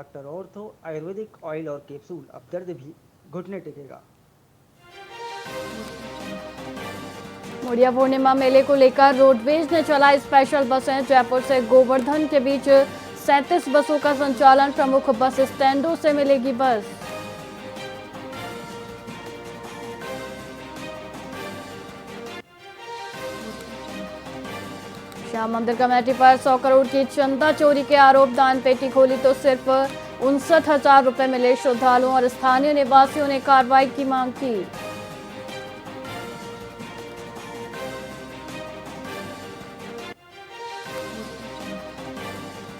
Doctor ortho Ayurvedic oil और capsule. अब दर्द भी घुटने टेकेगा। मुड़िया पूर्णिमा मेले को लेकर रोडवेज ने चलाई स्पेशल बसें। जयपुर से गोवर्धन के बीच 37 बसों का संचालन। प्रमुख बस स्टैंडों से मिलेगी बस। श्याम मंदिर कमेटी पर 100 करोड़ की चंदा चोरी के आरोप। दान पेटी खोली तो सिर्फ 59,000 रुपए मिले। श्रद्धालुओं और स्थानीय निवासियों ने कार्रवाई की मांग की।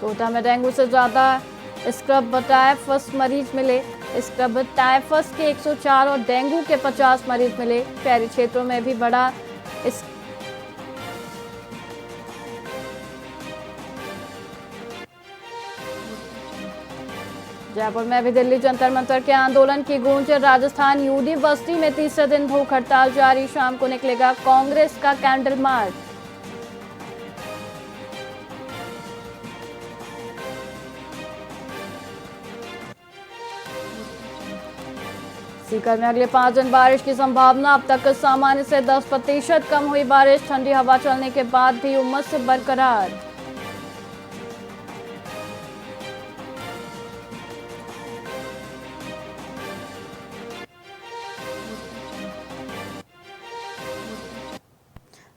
कोटा में डेंगू से ज्यादा स्क्रब टाइफस मरीज मिले। स्क्रब टाइफस के 104 और डेंगू के 50 मरीज मिले। शहरी क्षेत्रों में भी बढ़ा जयपुर में भी दिल्ली जंतर मंतर के आंदोलन की गूंज। राजस्थान यूनिवर्सिटी में तीसरे दिन भूख हड़ताल जारी। शाम को निकलेगा कांग्रेस का कैंडल मार्च। सीकर में अगले 5 दिन बारिश की संभावना। अब तक सामान्य से 10% कम हुई बारिश। ठंडी हवा चलने के बाद भी उमस बरकरार।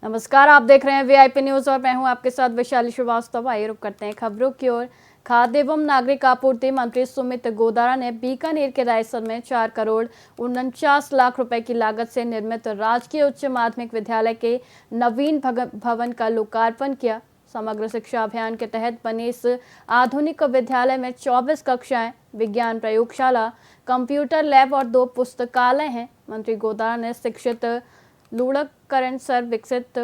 नमस्कार, आप देख रहे हैं वीआईपी न्यूज और मैं हूं आपके साथ वैशाली श्रीवास्तव। आइए रुक करते हैं खबरों की ओर। खाद्य एवं नागरिक आपूर्ति मंत्री सुमित गोदारा ने बीकानेर के रायसन में 4 करोड़ 49 लाख रुपए की लागत से निर्मित राजकीय उच्च माध्यमिक विद्यालय के नवीन भवन का लोकार्पण किया। समग्र शिक्षा अभियान के तहत बने इस आधुनिक विद्यालय में 24 कक्षाएं, विज्ञान प्रयोगशाला, कंप्यूटर लैब और 2 पुस्तकालय हैं। मंत्री गोदारा ने शिक्षित लुढ़ककरण सर्व विकसित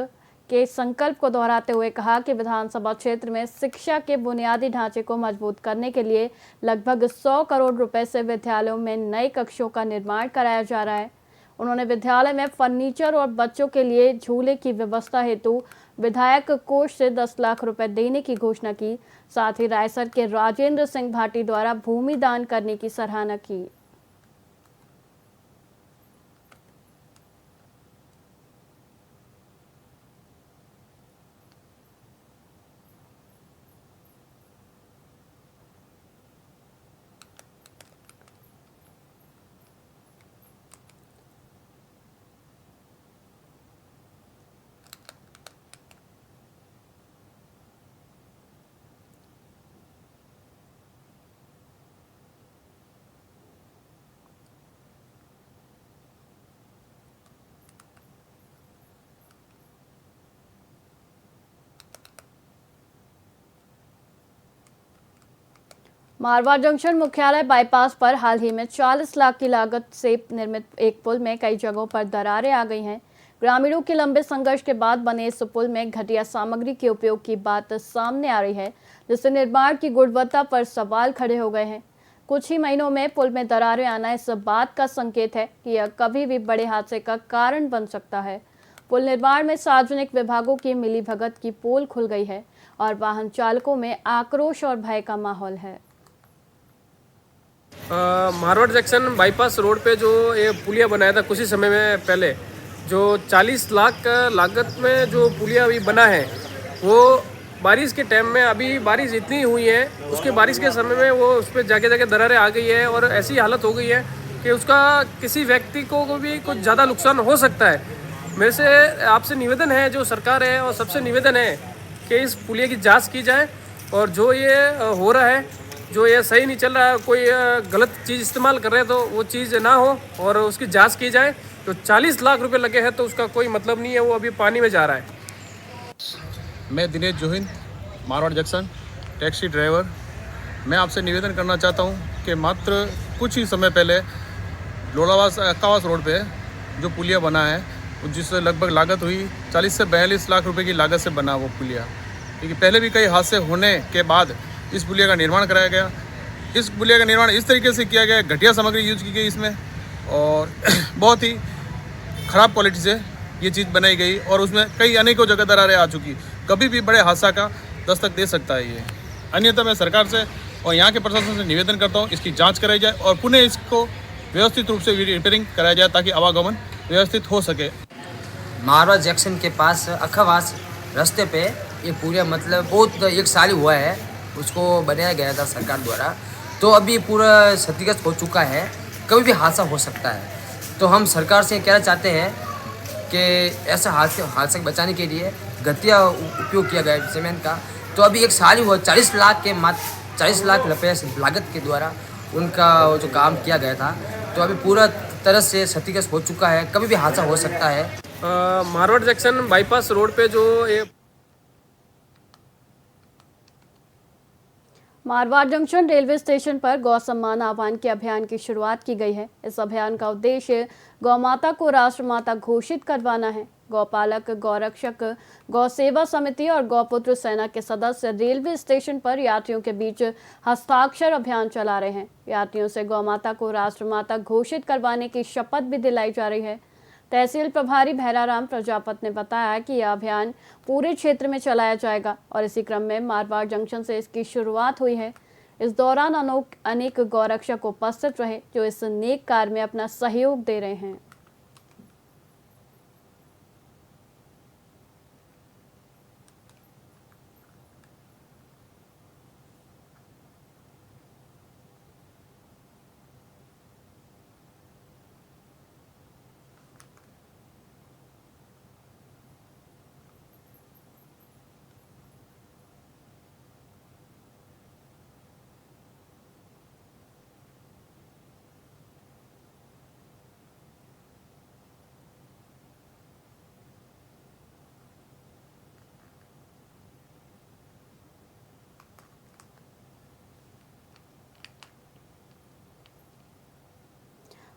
के संकल्प को दोहराते हुए कहा कि विधानसभा क्षेत्र में शिक्षा के बुनियादी ढांचे को मजबूत करने के लिए लगभग 100 करोड़ रुपए से विद्यालयों में नए कक्षों का निर्माण कराया जा रहा है। उन्होंने विद्यालय में फर्नीचर और बच्चों के लिए झूले की व्यवस्था हेतु विधायक कोष से 10 लाख रुपए देने की घोषणा की। साथ ही रायसर के राजेंद्र सिंह भाटी द्वारा भूमि दान करने की सराहना की। मारवाड़ जंक्शन मुख्यालय बाईपास पर हाल ही में 40 लाख की लागत से निर्मित एक पुल में कई जगहों पर दरारें आ गई हैं। ग्रामीणों के लंबे संघर्ष के बाद बने इस पुल में घटिया सामग्री के उपयोग की बात सामने आ रही है, जिससे निर्माण की गुणवत्ता पर सवाल खड़े हो गए हैं। कुछ ही महीनों में पुल में दरारें आना इस बात का संकेत है कि यह कभी भी बड़े हादसे का कारण बन सकता है। पुल निर्माण में सार्वजनिक विभागों की मिलीभगत की पोल खुल गई है और वाहन चालकों में आक्रोश और भय का माहौल है। मारवाड़ जंक्शन बाईपास रोड पे जो ये पुलिया बनाया था कुछ ही समय में पहले, जो 40 लाख लागत में जो पुलिया अभी बना है, वो बारिश के टाइम में, अभी बारिश इतनी हुई है, उसके बारिश के समय में वो उस पर जाके जाके दरारें आ गई है और ऐसी हालत हो गई है कि उसका किसी व्यक्ति को भी कुछ ज़्यादा नुकसान हो सकता है। मेरे से आपसे निवेदन है, जो सरकार है और सबसे निवेदन है कि इस पुलिया की जाँच की जाए और जो ये हो रहा है, जो ये सही नहीं चल रहा है, कोई गलत चीज़ इस्तेमाल कर रहे हैं तो वो चीज़ ना हो और उसकी जांच की जाए। तो 40 लाख रुपए लगे हैं तो उसका कोई मतलब नहीं है, वो अभी पानी में जा रहा है। मैं Dinesh Johin, Marwar junction taxi driver. मैं आपसे निवेदन करना चाहता हूं कि मात्र कुछ ही समय पहले लोलावास अक्कावास रोड पे जो पुलिया बना है, जिससे लगभग लागत हुई 40 से 42 लाख रुपए की लागत से बना वो पुलिया, क्योंकि पहले भी कई हादसे होने के बाद इस पुलिया का निर्माण कराया गया। इस पुलिया का निर्माण इस तरीके से किया गया, घटिया सामग्री यूज की गई इसमें और बहुत ही ख़राब क्वालिटी से ये चीज़ बनाई गई और उसमें कई अनेकों जगह दरारें आ चुकी। कभी भी बड़े हादसा का दस्तक दे सकता है ये। अन्यथा मैं सरकार से और यहाँ के प्रशासन से निवेदन करता हूँ इसकी जांच कराई जाए और पुनः इसको व्यवस्थित रूप से रिपेयरिंग कराया जाए ताकि आवागमन व्यवस्थित हो सके। मारवा जंक्शन के पास अखावास रास्ते पे ये पूरा मतलब बहुत 1 साल हुआ है उसको बनाया गया था सरकार द्वारा, तो अभी पूरा क्षतिग्रस्त हो चुका है, कभी भी हादसा हो सकता है। तो हम सरकार से कहना चाहते हैं कि ऐसा हादसे बचाने के लिए घटिया उपयोग किया गया है सीमेंट का। तो अभी 1 साल ही हुआ, 40 लाख रुपये लागत के द्वारा उनका जो काम किया गया था, तो अभी पूरा तरह से क्षतिग्रस्त हो चुका है, कभी भी हादसा हो सकता है। मारवाड़ जंक्शन बाईपास रोड पे जो ये मारवाड़ जंक्शन रेलवे स्टेशन पर गौ सम्मान आह्वान के अभियान की शुरुआत की गई है। इस अभियान का उद्देश्य गौ माता को राष्ट्रमाता घोषित करवाना है। गौपालक, गौरक्षक, गौ सेवा समिति और गौपुत्र सेना के सदस्य रेलवे स्टेशन पर यात्रियों के बीच हस्ताक्षर अभियान चला रहे हैं। यात्रियों से गौ माता को राष्ट्रमाता घोषित करवाने की शपथ भी दिलाई जा रही है। तहसील प्रभारी भैराराम प्रजापत ने बताया कि यह अभियान पूरे क्षेत्र में चलाया जाएगा और इसी क्रम में मारवाड़ जंक्शन से इसकी शुरुआत हुई है। इस दौरान अनेक गौरक्षक उपस्थित रहे जो इस नेक कार्य में अपना सहयोग दे रहे हैं।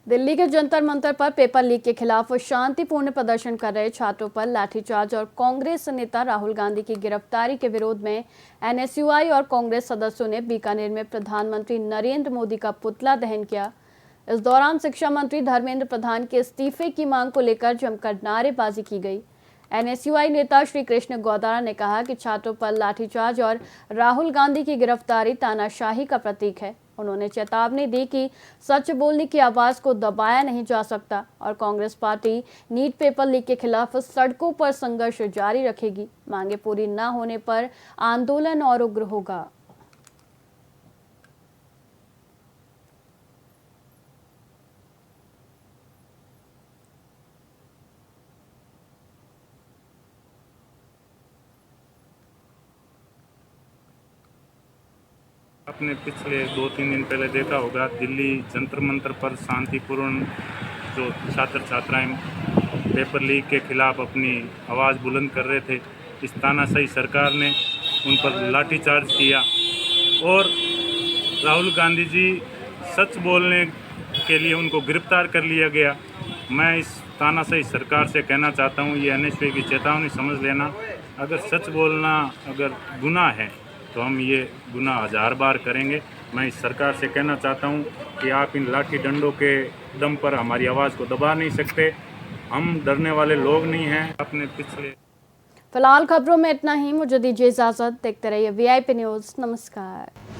दिल्ली के जंतर मंतर पर पेपर लीक के खिलाफ शांतिपूर्ण प्रदर्शन कर रहे छात्रों पर लाठीचार्ज और कांग्रेस नेता राहुल गांधी की गिरफ्तारी के विरोध में एनएसयूआई और कांग्रेस सदस्यों ने बीकानेर में प्रधानमंत्री नरेंद्र मोदी का पुतला दहन किया। इस दौरान शिक्षा मंत्री धर्मेंद्र प्रधान के इस्तीफे की मांग को लेकर जमकर नारेबाजी की गई। एनएसयूआई नेता श्री कृष्ण गोदारा ने कहा कि छात्रों पर लाठीचार्ज और राहुल गांधी की गिरफ्तारी तानाशाही का प्रतीक है। उन्होंने चेतावनी दी कि सच बोलने की आवाज को दबाया नहीं जा सकता और Congress party NEET paper leak के खिलाफ सड़कों पर संघर्ष जारी रखेगी। मांगे पूरी न होने पर आंदोलन और उग्र होगा। आपने पिछले 2-3 दिन पहले देखा होगा, दिल्ली जंतर मंतर पर शांतिपूर्ण जो छात्र छात्राएं पेपर लीक के खिलाफ अपनी आवाज़ बुलंद कर रहे थे, इस तानाशाही सरकार ने उन पर लाठीचार्ज किया और राहुल गांधी जी सच बोलने के लिए उनको गिरफ्तार कर लिया गया। मैं इस तानाशाही सरकार से कहना चाहता हूँ, ये एनएसयूआई की चेतावनी समझ लेना। अगर सच बोलना अगर गुनाह है तो हम ये गुनाह 1000 बार करेंगे। मैं इस सरकार से कहना चाहता हूँ कि आप इन लाठी डंडों के दम पर हमारी आवाज़ को दबा नहीं सकते। हम डरने वाले लोग नहीं हैं। अपने पिछले फिलहाल खबरों में इतना ही। मुझे दीजिए इजाजत। देखते रहिए वीआईपी न्यूज़। नमस्कार।